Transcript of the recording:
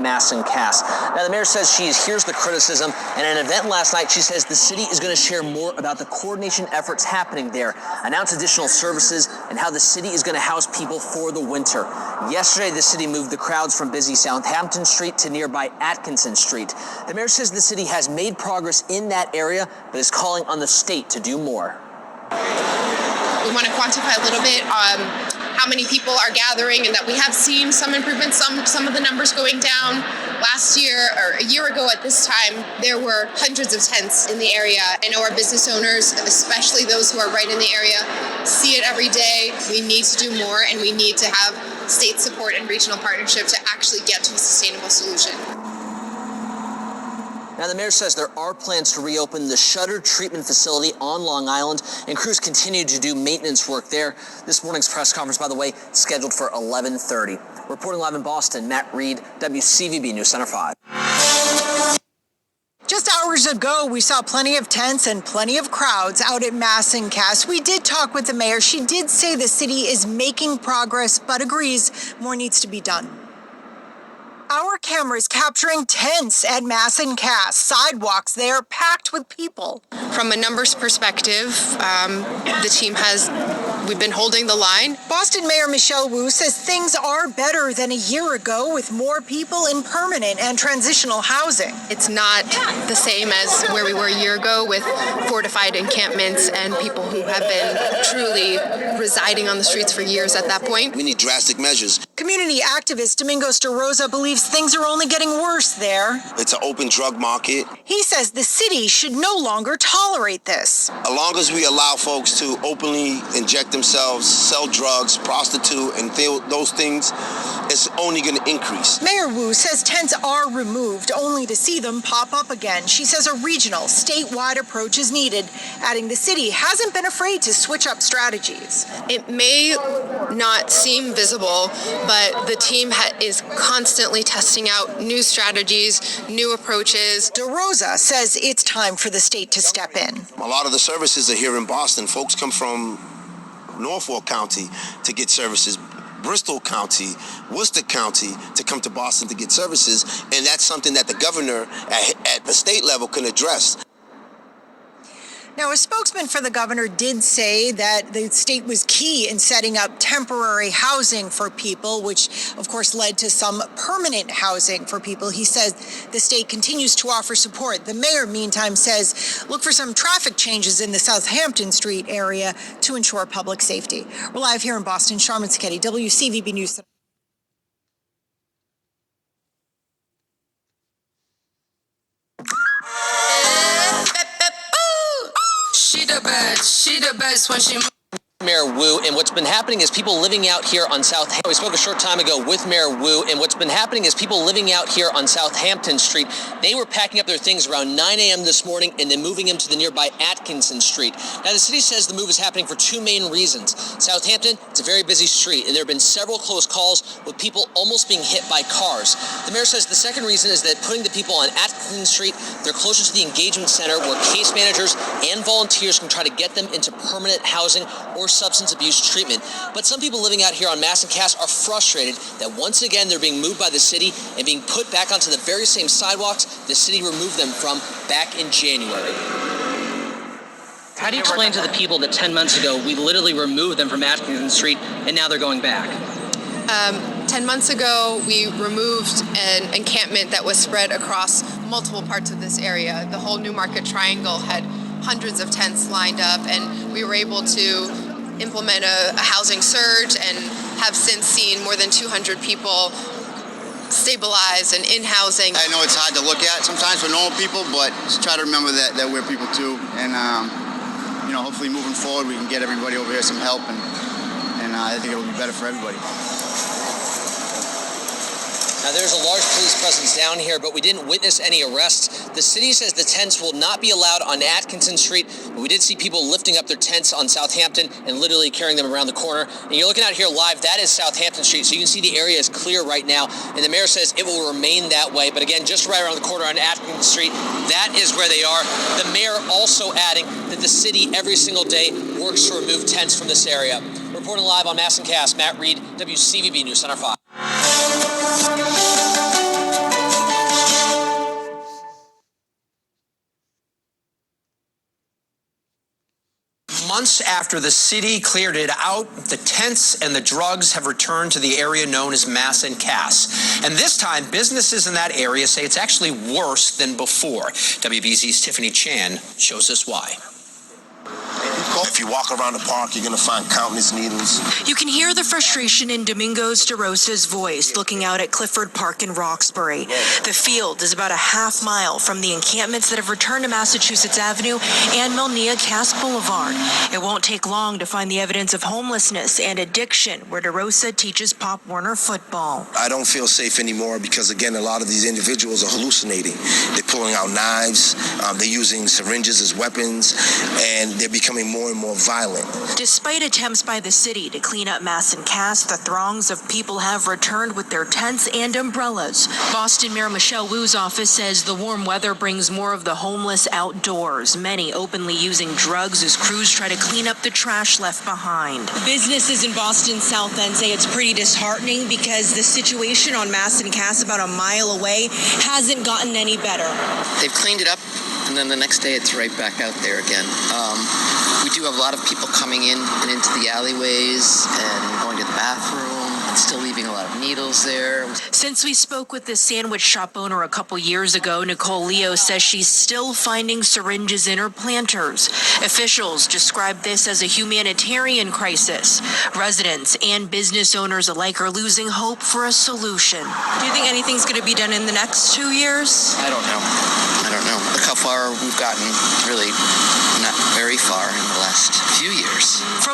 Mass and Cass. Now, the mayor says she hears the criticism, and at an event last night, she says the city is going to share more about the coordination efforts happening there, announce additional services, and how the city is going to house people for the winter. Yesterday, the city moved the crowds from busy Southampton Street to nearby Atkinson Street. The mayor says the city has made progress in that area, but is calling on the state to do more. We want to quantify a little bit how many people are gathering, and that we have seen some improvements, some of the numbers going down. Last year, or a year ago at this time, there were hundreds of tents in the area. I know our business owners, especially those who are right in the area, see it every day. We need to do more, and we need to have state support and regional partnership to actually get to a sustainable solution. Now, the mayor says there are plans to reopen the shuttered treatment facility on Long Island, and crews continue to do maintenance work there. This morning's press conference, by the way, scheduled for 11:30. Reporting live in Boston, Matt Reed, WCVB News Center 5. Just hours ago, we saw plenty of tents and plenty of crowds out at Mass and Cass. We did talk with the mayor. She did say the city is making progress, but agrees more needs to be done. Our cameras capturing tents at Mass and Cass. Sidewalks there packed with people. From a numbers perspective, the team we've been holding the line. Boston Mayor Michelle Wu says things are better than a year ago with more people in permanent and transitional housing. It's not the same as where we were a year ago with fortified encampments and people who have been truly residing on the streets for years at that point. We need drastic measures. Community activist Domingos de Rosa believes things are only getting worse there. It's an open drug market. He says the city should no longer tolerate this. As long as we allow folks to openly inject themselves, sell drugs, prostitute, and those things, it's only going to increase. Mayor Wu says tents are removed only to see them pop up again. She says a regional, statewide approach is needed, adding the city hasn't been afraid to switch up strategies. It may not seem visible, but the team is constantly testing out new strategies, new approaches. De Rosa says it's time for the state to step in. A lot of the services are here in Boston. Folks come from Norfolk County to get services, Bristol County, Worcester County to come to Boston to get services, and that's something that the governor at the state level can address. Now, a spokesman for the governor did say that the state was key in setting up temporary housing for people, which, of course, led to some permanent housing for people. He says the state continues to offer support. The mayor, meantime, says look for some traffic changes in the Southampton Street area to ensure public safety. We're live here in Boston. Sharman Sacchetti, WCVB News. She the best when she Mayor Wu, and what's been happening is people living out here on Southampton. We spoke a short time ago with Mayor Wu, and what's been happening is people living out here on Southampton Street, they were packing up their things around 9 a.m. this morning and then moving them to the nearby Atkinson Street. Now, the city says the move is happening for two main reasons. Southampton, it's a very busy street, and there have been several close calls with people almost being hit by cars. The mayor says the second reason is that putting the people on Atkinson Street, they're closer to the engagement center where case managers and volunteers can try to get them into permanent housing or substance abuse treatment. But some people living out here on Mass and Cass are frustrated that once again they're being moved by the city and being put back onto the very same sidewalks the city removed them from back in January. How do you explain to the people that 10 months ago we literally removed them from Atkinson Street and now they're going back? 10 months ago, we removed an encampment that was spread across multiple parts of this area. The whole Newmarket Triangle had hundreds of tents lined up, and we were able to implement a housing surge and have since seen more than 200 people stabilize and in housing. I know it's hard to look at sometimes for normal people, but just try to remember that we're people too, and hopefully moving forward we can get everybody over here some help, and I think it'll be better for everybody. Now, there's a large police presence down here, but we didn't witness any arrests. The city says the tents will not be allowed on Atkinson Street, but we did see people lifting up their tents on Southampton and literally carrying them around the corner. And you're looking out here live, that is Southampton Street, so you can see the area is clear right now, and the mayor says it will remain that way. But again, just right around the corner on Atkinson Street, that is where they are. The mayor also adding that the city every single day works to remove tents from this area. Reporting live on Mass and Cass, Matt Reed, WCVB News Center 5. months after the city cleared it out, the tents and the drugs have returned to the area known as Mass and Cass. And this time, businesses in that area say it's actually worse than before. WBZ's Tiffany Chan shows us why. If you walk around the park, you're going to find countless needles. You can hear the frustration in Domingos DeRosa's voice looking out at Clifford Park in Roxbury. The field is about a half mile from the encampments that have returned to Massachusetts Avenue and Milnea Cass Boulevard. It won't take long to find the evidence of homelessness and addiction where DeRosa teaches Pop Warner football. I don't feel safe anymore because, again, a lot of these individuals are hallucinating. They're pulling out knives, they're using syringes as weapons, and they're becoming more and more violent. Despite attempts by the city to clean up Mass and Cass, the throngs of people have returned with their tents and umbrellas. Boston Mayor Michelle Wu's office says the warm weather brings more of the homeless outdoors, many openly using drugs as crews try to clean up the trash left behind. Businesses in Boston's South End say it's pretty disheartening because the situation on Mass and Cass about a mile away hasn't gotten any better. They've cleaned it up, and then the next day it's right back out there again. We do have a lot of people coming in and into the alleyways and going to the bathroom and still leaving a lot of needles there. Since we spoke with the sandwich shop owner a couple years ago, Nicole Leo says she's still finding syringes in her planters. Officials describe this as a humanitarian crisis. Residents and business owners alike are losing hope for a solution. Do you think anything's going to be done in the next 2 years? I don't know. Look how far we've gotten, really not very far in the last few years.